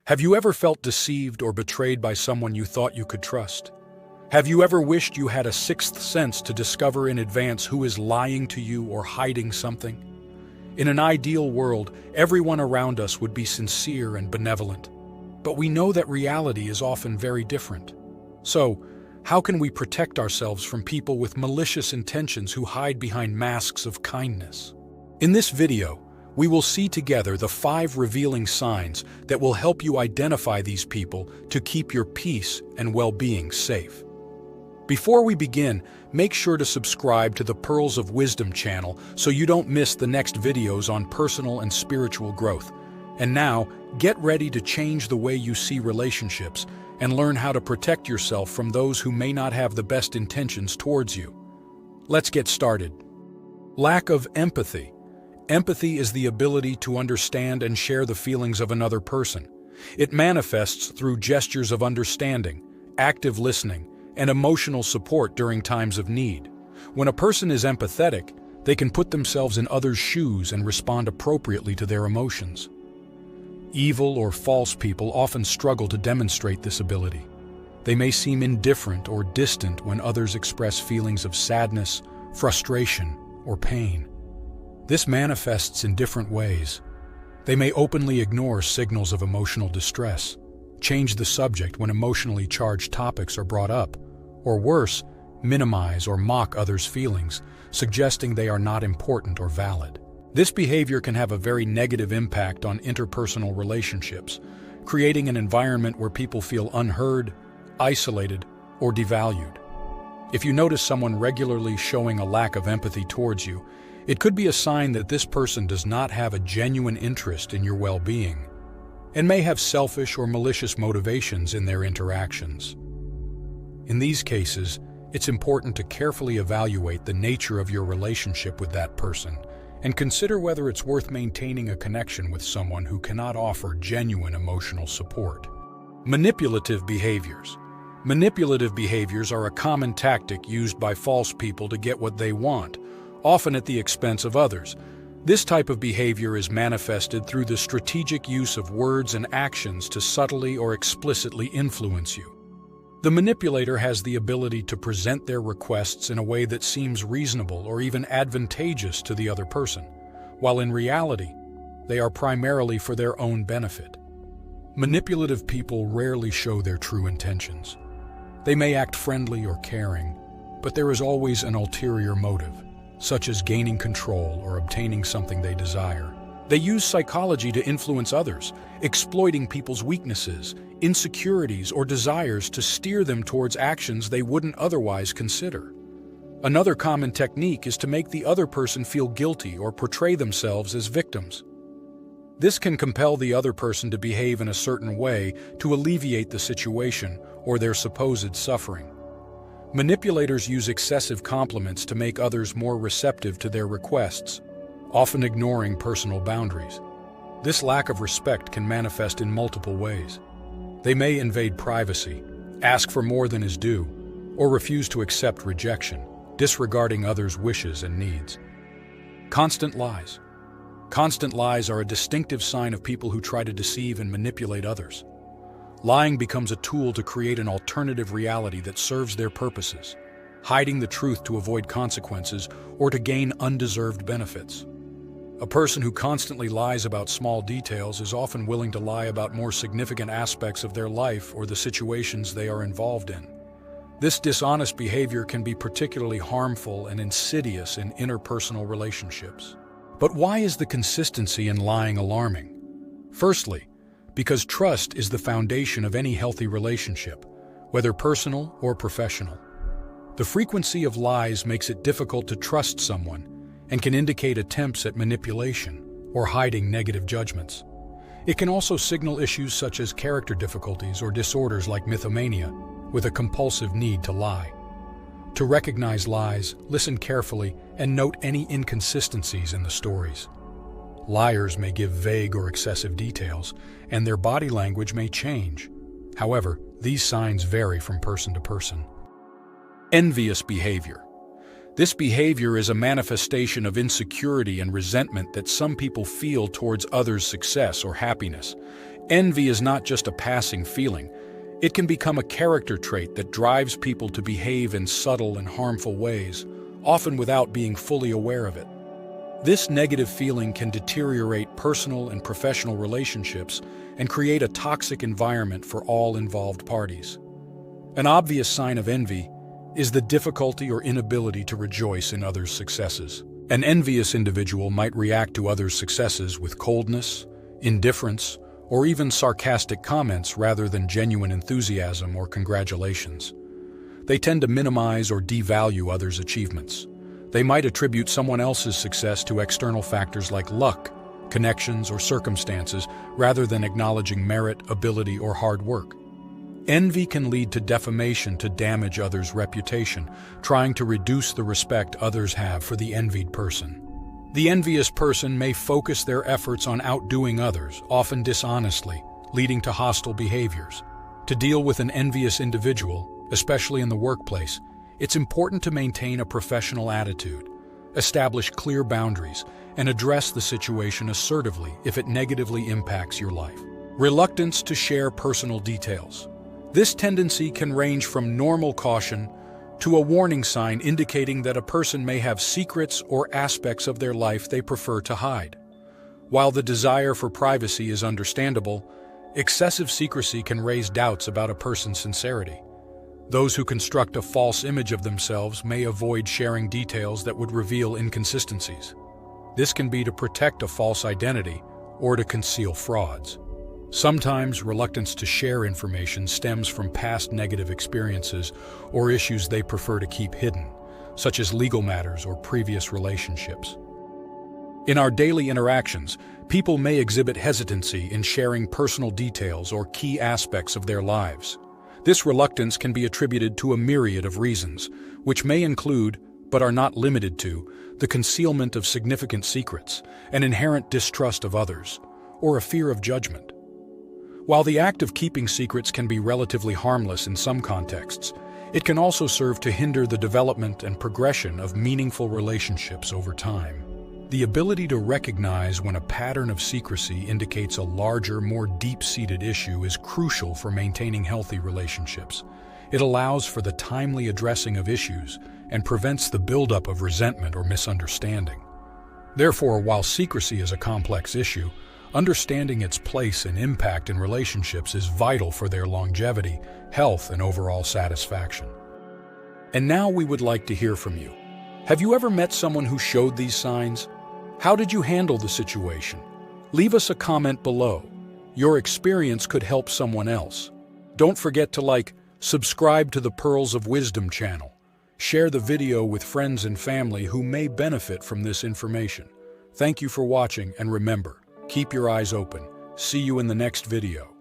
Have you ever felt deceived or betrayed by someone you thought you could trust? Have you ever wished you had a sixth sense to discover in advance who is lying to you or hiding something? In an ideal world, everyone around us would be sincere and benevolent. But we know that reality is often very different. So, how can we protect ourselves from people with malicious intentions who hide behind masks of kindness? In this video, we will see together the 5 revealing signs that will help you identify these people to keep your peace and well-being safe. Before we begin, make sure to subscribe to the Pearls of Wisdom channel so you don't miss the next videos on personal and spiritual growth. And now, get ready to change the way you see relationships and learn how to protect yourself from those who may not have the best intentions towards you. Let's get started. Lack of empathy. Empathy is the ability to understand and share the feelings of another person. It manifests through gestures of understanding, active listening, and emotional support during times of need. When a person is empathetic, they can put themselves in others' shoes and respond appropriately to their emotions. Evil or false people often struggle to demonstrate this ability. They may seem indifferent or distant when others express feelings of sadness, frustration, or pain. This manifests in different ways. They may openly ignore signals of emotional distress, change the subject when emotionally charged topics are brought up, or worse, minimize or mock others' feelings, suggesting they are not important or valid. This behavior can have a very negative impact on interpersonal relationships, creating an environment where people feel unheard, isolated, or devalued. If you notice someone regularly showing a lack of empathy towards you, it could be a sign that this person does not have a genuine interest in your well-being and may have selfish or malicious motivations in their interactions. In these cases, it's important to carefully evaluate the nature of your relationship with that person and consider whether it's worth maintaining a connection with someone who cannot offer genuine emotional support. Manipulative behaviors. Manipulative behaviors are a common tactic used by false people to get what they want, often at the expense of others. This type of behavior is manifested through the strategic use of words and actions to subtly or explicitly influence you. The manipulator has the ability to present their requests in a way that seems reasonable or even advantageous to the other person, while in reality, they are primarily for their own benefit. Manipulative people rarely show their true intentions. They may act friendly or caring, but there is always an ulterior motive, such as gaining control or obtaining something they desire. They use psychology to influence others, exploiting people's weaknesses, insecurities, or desires to steer them towards actions they wouldn't otherwise consider. Another common technique is to make the other person feel guilty or portray themselves as victims. This can compel the other person to behave in a certain way to alleviate the situation or their supposed suffering. Manipulators use excessive compliments to make others more receptive to their requests, often ignoring personal boundaries. This lack of respect can manifest in multiple ways. They may invade privacy, ask for more than is due, or refuse to accept rejection, disregarding others' wishes and needs. Constant lies. Constant lies are a distinctive sign of people who try to deceive and manipulate others. Lying becomes a tool to create an alternative reality that serves their purposes, hiding the truth to avoid consequences or to gain undeserved benefits. A person who constantly lies about small details is often willing to lie about more significant aspects of their life or the situations they are involved in. This dishonest behavior can be particularly harmful and insidious in interpersonal relationships. But why is the consistency in lying alarming? Firstly, because trust is the foundation of any healthy relationship, whether personal or professional. The frequency of lies makes it difficult to trust someone and can indicate attempts at manipulation or hiding negative judgments. It can also signal issues such as character difficulties or disorders like mythomania, with a compulsive need to lie. To recognize lies, listen carefully and note any inconsistencies in the stories. Liars may give vague or excessive details, and their body language may change. However, these signs vary from person to person. Envious behavior. This behavior is a manifestation of insecurity and resentment that some people feel towards others' success or happiness. Envy is not just a passing feeling. It can become a character trait that drives people to behave in subtle and harmful ways, often without being fully aware of it. This negative feeling can deteriorate personal and professional relationships and create a toxic environment for all involved parties. An obvious sign of envy is the difficulty or inability to rejoice in others' successes. An envious individual might react to others' successes with coldness, indifference, or even sarcastic comments rather than genuine enthusiasm or congratulations. They tend to minimize or devalue others' achievements. They might attribute someone else's success to external factors like luck, connections, or circumstances, rather than acknowledging merit, ability, or hard work. Envy can lead to defamation to damage others' reputation, trying to reduce the respect others have for the envied person. The envious person may focus their efforts on outdoing others, often dishonestly, leading to hostile behaviors. To deal with an envious individual, especially in the workplace, it's important to maintain a professional attitude, establish clear boundaries, and address the situation assertively if it negatively impacts your life. Reluctance to share personal details. This tendency can range from normal caution to a warning sign indicating that a person may have secrets or aspects of their life they prefer to hide. While the desire for privacy is understandable, excessive secrecy can raise doubts about a person's sincerity. Those who construct a false image of themselves may avoid sharing details that would reveal inconsistencies. This can be to protect a false identity or to conceal frauds. Sometimes reluctance to share information stems from past negative experiences or issues they prefer to keep hidden, such as legal matters or previous relationships. In our daily interactions, people may exhibit hesitancy in sharing personal details or key aspects of their lives. This reluctance can be attributed to a myriad of reasons, which may include, but are not limited to, the concealment of significant secrets, an inherent distrust of others, or a fear of judgment. While the act of keeping secrets can be relatively harmless in some contexts, it can also serve to hinder the development and progression of meaningful relationships over time. The ability to recognize when a pattern of secrecy indicates a larger, more deep-seated issue is crucial for maintaining healthy relationships. It allows for the timely addressing of issues and prevents the buildup of resentment or misunderstanding. Therefore, while secrecy is a complex issue, understanding its place and impact in relationships is vital for their longevity, health, and overall satisfaction. And now we would like to hear from you. Have you ever met someone who showed these signs? How did you handle the situation? Leave us a comment below. Your experience could help someone else. Don't forget to subscribe to the Pearls of Wisdom channel. Share the video with friends and family who may benefit from this information. Thank you for watching, and remember, keep your eyes open. See you in the next video.